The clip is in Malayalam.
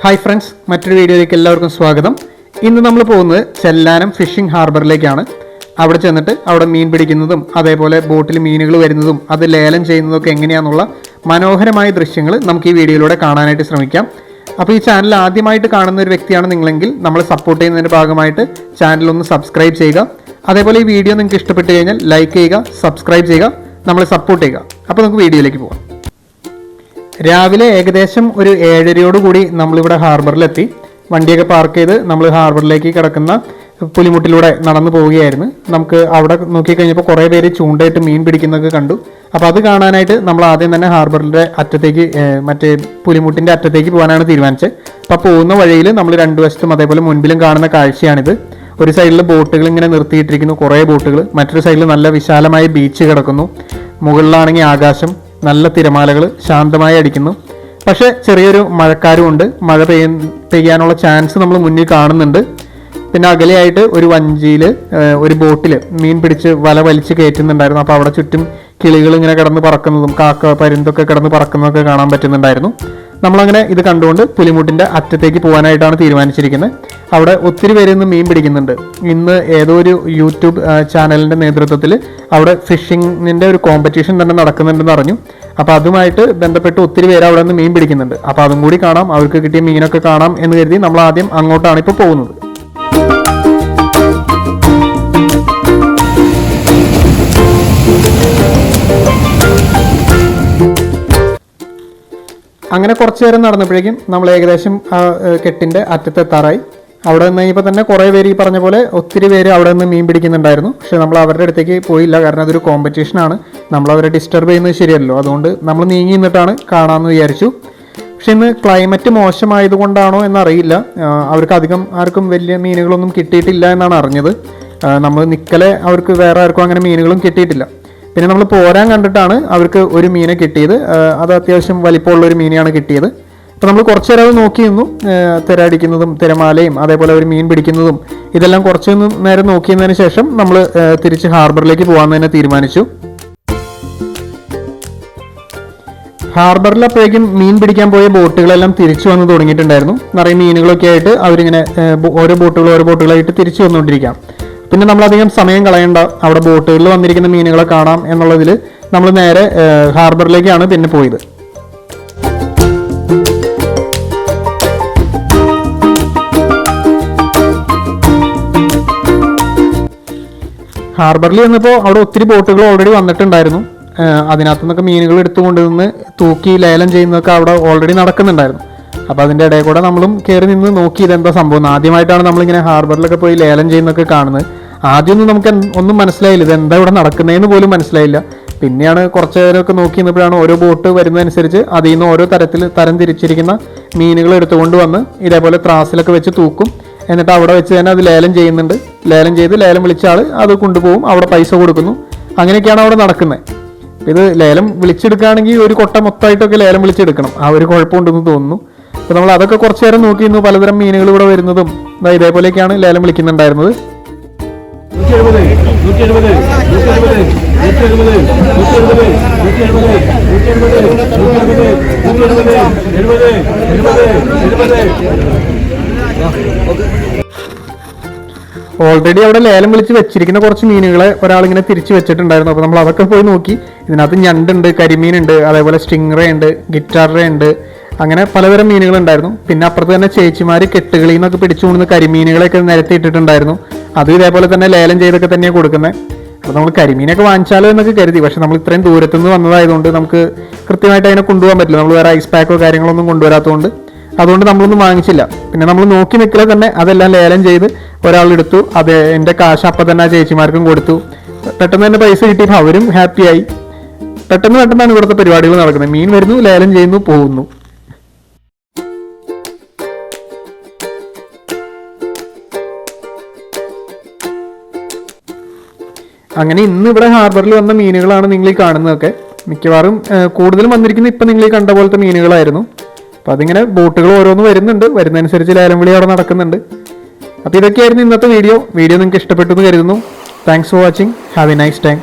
ഹായ് ഫ്രണ്ട്സ്, മറ്റൊരു വീഡിയോയിലേക്ക് എല്ലാവർക്കും സ്വാഗതം. ഇന്ന് നമ്മൾ പോകുന്നത് ചെല്ലാനം ഫിഷിംഗ് ഹാർബറിലേക്കാണ്. അവിടെ ചെന്നിട്ട് അവിടെ മീൻ പിടിക്കുന്നതും അതേപോലെ ബോട്ടിൽ മീനുകൾ വരുന്നതും അത് ലേലം ചെയ്യുന്നതൊക്കെ എങ്ങനെയാണെന്നുള്ള മനോഹരമായ ദൃശ്യങ്ങൾ നമുക്ക് ഈ വീഡിയോയിലൂടെ കാണാനായിട്ട് ശ്രമിക്കാം. അപ്പോൾ ഈ ചാനൽ ആദ്യമായിട്ട് കാണുന്ന ഒരു വ്യക്തിയാണ് നിങ്ങളെങ്കിൽ നമ്മൾ സപ്പോർട്ട് ചെയ്യുന്നതിൻ്റെ ഭാഗമായിട്ട് ചാനൽ ഒന്ന് സബ്സ്ക്രൈബ് ചെയ്യുക. അതേപോലെ ഈ വീഡിയോ നിങ്ങൾക്ക് ഇഷ്ടപ്പെട്ട് കഴിഞ്ഞാൽ ലൈക്ക് ചെയ്യുക, സബ്സ്ക്രൈബ് ചെയ്യുക, നമ്മളെ സപ്പോർട്ട് ചെയ്യുക. അപ്പോൾ നമുക്ക് വീഡിയോയിലേക്ക് പോകാം. രാവിലെ ഏകദേശം ഒരു 7:30 കൂടി നമ്മളിവിടെ ഹാർബറിലെത്തി. വണ്ടിയൊക്കെ പാർക്ക് ചെയ്ത് നമ്മൾ ഹാർബറിലേക്ക് കിടക്കുന്ന പുലിമുട്ടിലൂടെ നടന്നു പോവുകയായിരുന്നു. നമുക്ക് അവിടെ നോക്കിക്കഴിഞ്ഞപ്പോൾ കുറേ പേര് ചൂണ്ടയിട്ട് മീൻ പിടിക്കുന്നതൊക്കെ കണ്ടു. അപ്പോൾ അത് കാണാനായിട്ട് നമ്മൾ ആദ്യം തന്നെ ഹാർബറിൻ്റെ അറ്റത്തേക്ക് മറ്റേ പുലിമുട്ടിൻ്റെ അറ്റത്തേക്ക് പോകാനാണ് തീരുമാനിച്ചത്. അപ്പോൾ പോകുന്ന വഴിയിൽ നമ്മൾ രണ്ട് വശത്തും അതേപോലെ മുൻപിലും കാണുന്ന കാഴ്ചയാണിത്. ഒരു സൈഡിൽ ബോട്ടുകൾ ഇങ്ങനെ നിർത്തിയിട്ടിരിക്കുന്നു, കുറേ ബോട്ടുകൾ. മറ്റൊരു സൈഡിൽ നല്ല വിശാലമായ ബീച്ച് കിടക്കുന്നു. മുകളിലാണെങ്കിൽ ആകാശം, നല്ല തിരമാലകൾ ശാന്തമായി അടിക്കുന്നു. പക്ഷേ ചെറിയൊരു മഴക്കാരുമുണ്ട്. മഴ പെയ്യാനുള്ള ചാൻസ് നമ്മൾ മുന്നിൽ കാണുന്നുണ്ട്. പിന്നെ അകലെയായിട്ട് ഒരു വഞ്ചിയിൽ ഒരു ബോട്ടിൽ മീൻ പിടിച്ച് വല വലിച്ച് കയറ്റുന്നുണ്ടായിരുന്നു. അപ്പോൾ അവിടെ ചുറ്റും കിളികൾ ഇങ്ങനെ കിടന്ന് പറക്കുന്നതും കാക്ക പരുന്തൊക്കെ കിടന്ന് പറക്കുന്നതൊക്കെ കാണാൻ പറ്റുന്നുണ്ടായിരുന്നു. നമ്മളങ്ങനെ ഇത് കണ്ടുകൊണ്ട് പുലിമുട്ടിൻ്റെ അറ്റത്തേക്ക് പോകാനായിട്ടാണ് തീരുമാനിച്ചിരിക്കുന്നത്. അവിടെ ഒത്തിരി പേര് ഇന്ന് മീൻ പിടിക്കുന്നുണ്ട്. ഇന്ന് ഏതോ ഒരു യൂട്യൂബ് ചാനലിൻ്റെ നേതൃത്വത്തിൽ അവിടെ ഫിഷിങ്ങിൻ്റെ ഒരു കോമ്പറ്റീഷൻ തന്നെ നടക്കുന്നുണ്ടെന്ന് അറിഞ്ഞു. അപ്പോൾ അതുമായിട്ട് ബന്ധപ്പെട്ട് ഒത്തിരി പേര് അവിടെ നിന്ന് മീൻ പിടിക്കുന്നുണ്ട്. അപ്പോൾ അതും കൂടി കാണാം, അവർക്ക് കിട്ടിയ മീനൊക്കെ കാണാം എന്ന് കരുതി നമ്മൾ ആദ്യം അങ്ങോട്ടാണ് ഇപ്പോൾ പോകുന്നത്. അങ്ങനെ കുറച്ച് നേരം നടന്നപ്പോഴേക്കും നമ്മൾ ഏകദേശം ആ കെട്ടിൻ്റെ അറ്റത്തെത്താറായി. അവിടെ നിന്ന് കഴിഞ്ഞപ്പോൾ തന്നെ കുറേ പേര് ഈ പറഞ്ഞ പോലെ ഒത്തിരി പേര് അവിടെ നിന്ന് മീൻ പിടിക്കുന്നുണ്ടായിരുന്നു. പക്ഷേ നമ്മൾ അവരുടെ അടുത്തേക്ക് പോയില്ല, കാരണം അതൊരു കോമ്പറ്റീഷനാണ്. നമ്മൾ അവരെ ഡിസ്റ്റർബ് ചെയ്യുന്നത് ശരിയല്ലോ. അതുകൊണ്ട് നമ്മൾ നീങ്ങി നിന്നിട്ടാണ് കാണാമെന്ന് വിചാരിച്ചു. പക്ഷെ ഇന്ന് ക്ലൈമറ്റ് മോശമായതുകൊണ്ടാണോ എന്നറിയില്ല, അവർക്ക് അധികം ആർക്കും വലിയ മീനുകളൊന്നും കിട്ടിയിട്ടില്ല എന്നാണ് അറിഞ്ഞത്. നമ്മൾ നിക്കലെ അവർക്ക് വേറെ ആർക്കും അങ്ങനെ മീനുകളും കിട്ടിയിട്ടില്ല. പിന്നെ നമ്മൾ പോരാൻ കണ്ടിട്ടാണ് അവർക്ക് ഒരു മീനെ കിട്ടിയത്. അത് അത്യാവശ്യം വലിപ്പമുള്ള ഒരു മീനെയാണ് കിട്ടിയത്. അപ്പോൾ നമ്മൾ കുറച്ച് നേരം അത് നോക്കി നിന്നു. തിരയടിക്കുന്നതും തിരമാലയും അതേപോലെ ഒരു മീൻ പിടിക്കുന്നതും ഇതെല്ലാം കുറച്ച് നേരം നോക്കിയതിന് ശേഷം നമ്മൾ തിരിച്ച് ഹാർബറിലേക്ക് പോകാമെന്ന് തന്നെ തീരുമാനിച്ചു. ഹാർബറിൽ അപ്പോഴേക്കും മീൻ പിടിക്കാൻ പോയ ബോട്ടുകളെല്ലാം തിരിച്ചു വന്ന് തുടങ്ങിയിട്ടുണ്ടായിരുന്നു. നിറയെ മീനുകളൊക്കെ ആയിട്ട് അവരിങ്ങനെ ഓരോ ബോട്ടുകളായിട്ട് തിരിച്ചു വന്നുകൊണ്ടിരിക്കാം. പിന്നെ നമ്മളധികം സമയം കളയണ്ട, അവിടെ ബോട്ടുകളിൽ വന്നിരിക്കുന്ന മീനുകളെ കാണാം എന്നുള്ളതിൽ നമ്മൾ നേരെ ഹാർബറിലേക്കാണ് പിന്നെ പോയത്. ഹാർബറിൽ വന്നപ്പോൾ അവിടെ ഒത്തിരി ബോട്ടുകൾ ഓൾറെഡി വന്നിട്ടുണ്ടായിരുന്നു. അതിനകത്തു നിന്നൊക്കെ മീനുകൾ എടുത്തുകൊണ്ട് നിന്ന് തൂക്കി ലേലം ചെയ്യുന്നതൊക്കെ അവിടെ ഓൾറെഡി നടക്കുന്നുണ്ടായിരുന്നു. അപ്പോൾ അതിൻ്റെ ഇടയിൽ കൂടെ നമ്മളും കയറി നിന്ന് നോക്കി ഇതെന്താ സംഭവം. ആദ്യമായിട്ടാണ് നമ്മളിങ്ങനെ ഹാർബറിലൊക്കെ പോയി ലേലം ചെയ്യുന്നതൊക്കെ കാണുന്നത്. ആദ്യമൊന്നും നമുക്ക് ഒന്നും മനസ്സിലായില്ല, ഇതെന്താ ഇവിടെ നടക്കുന്നതെന്ന് പോലും മനസ്സിലായില്ല. പിന്നെയാണ് കുറച്ച് നേരമൊക്കെ നോക്കി നിന്നപ്പോഴാണ് ഓരോ ബോട്ട് വരുന്നതനുസരിച്ച് അതിൽ നിന്ന് ഓരോ തരം തിരിച്ചിരിക്കുന്ന മീനുകൾ എടുത്തുകൊണ്ട് വന്ന് ഇതേപോലെ ത്രാസിലൊക്കെ വെച്ച് തൂക്കും. എന്നിട്ട് അവിടെ വെച്ച് തന്നെ അത് ലേലം ചെയ്യുന്നുണ്ട്. ലേലം ചെയ്ത് ലേലം വിളിച്ച ആൾ അത് കൊണ്ടുപോകും, അവിടെ പൈസ കൊടുക്കുന്നു. അങ്ങനെയൊക്കെയാണ് അവിടെ നടക്കുന്നത്. ഇത് ലേലം വിളിച്ചെടുക്കുകയാണെങ്കിൽ ഒരു കൊട്ട മൊത്തമായിട്ടൊക്കെ ലേലം വിളിച്ചെടുക്കണം. ആ ഒരു കുഴപ്പമുണ്ടെന്ന് തോന്നുന്നു. അപ്പോൾ നമ്മൾ അതൊക്കെ കുറച്ച് നേരം നോക്കി നിന്നു. പലതരം മീനുകൾ ഇവിടെ വരുന്നതും ഇതേപോലെയൊക്കെയാണ് ലേലം വിളിക്കുന്നുണ്ടായിരുന്നത്. ഓൾറെഡി അവിടെ ലേലം വിളിച്ച് വെച്ചിരിക്കുന്ന കുറച്ച് മീനുകളെ ഒരാളിങ്ങനെ തിരിച്ചു വെച്ചിട്ടുണ്ടായിരുന്നു. അപ്പോൾ നമ്മൾ അതൊക്കെ പോയി നോക്കി. ഇതിനകത്ത് ഞണ്ടുണ്ട്, കരിമീനുണ്ട്, അതേപോലെ സ്റ്റിംഗ്റേ ഉണ്ട്, ഗിറ്റാറേ ഉണ്ട്, അങ്ങനെ പലതരം മീനുകളുണ്ടായിരുന്നു. പിന്നെ അപ്പുറത്ത് തന്നെ ചേച്ചിമാർ കെട്ടുകളിൽ നിന്നൊക്കെ പിടിച്ചുകൊണ്ടുവന്ന് കരിമീനുകളെയൊക്കെ നിരത്തിയിട്ടിട്ടുണ്ടായിരുന്നു. അത് ഇതേപോലെ തന്നെ ലേലം ചെയ്തൊക്കെ തന്നെയാണ് കൊടുക്കുന്നത്. അപ്പോൾ നമ്മൾ കരിമീനൊക്കെ വാങ്ങിച്ചാലോ എന്നൊക്കെ കരുതി. പക്ഷെ നമ്മൾ ഇത്രയും ദൂരത്തുനിന്ന് വന്നതായതുകൊണ്ട് നമുക്ക് കൃത്യമായിട്ട് അതിനെ കൊണ്ടുപോകാൻ പറ്റില്ല. നമ്മൾ വേറെ ഐസ് പാക്കോ കാര്യങ്ങളൊന്നും കൊണ്ടുവരാത്തതുകൊണ്ട് അതുകൊണ്ട് നമ്മളൊന്നും വാങ്ങിച്ചില്ല. പിന്നെ നമ്മൾ നോക്കി നിൽക്കലെ തന്നെ അതെല്ലാം ലേലം ചെയ്ത് ഒരാളെടുത്തു. അത് എൻ്റെ കാശ് അപ്പം തന്നെ ആ ചേച്ചിമാർക്കും കൊടുത്തു. പെട്ടെന്ന് തന്നെ പൈസ കിട്ടിയപ്പോൾ അവരും ഹാപ്പിയായി. പെട്ടെന്നാണ് ഇവിടുത്തെ പരിപാടികൾ നടക്കുന്നത്. മീൻ വരുന്നു, ലേലം ചെയ്യുന്നു, പോകുന്നു. അങ്ങനെ ഇന്ന് ഇവിടെ ഹാർബറിൽ വന്ന മീനുകളാണ് നിങ്ങൾ ഈ കാണുന്നതൊക്കെ. മിക്കവാറും കൂടുതലും വന്നിരിക്കുന്നത് ഇപ്പം നിങ്ങൾ ഈ കണ്ട പോലത്തെ മീനുകളായിരുന്നു. അപ്പോൾ അതിങ്ങനെ ബോട്ടുകൾ ഓരോന്ന് വരുന്നതനുസരിച്ച് ലേലം വിളി അവിടെ നടക്കുന്നുണ്ട്. അപ്പോൾ ഇതൊക്കെയായിരുന്നു ഇന്നത്തെ വീഡിയോ നിങ്ങൾക്ക് ഇഷ്ടപ്പെട്ടു എന്ന് കരുതുന്നു. Thanks for watching. Have A nice time.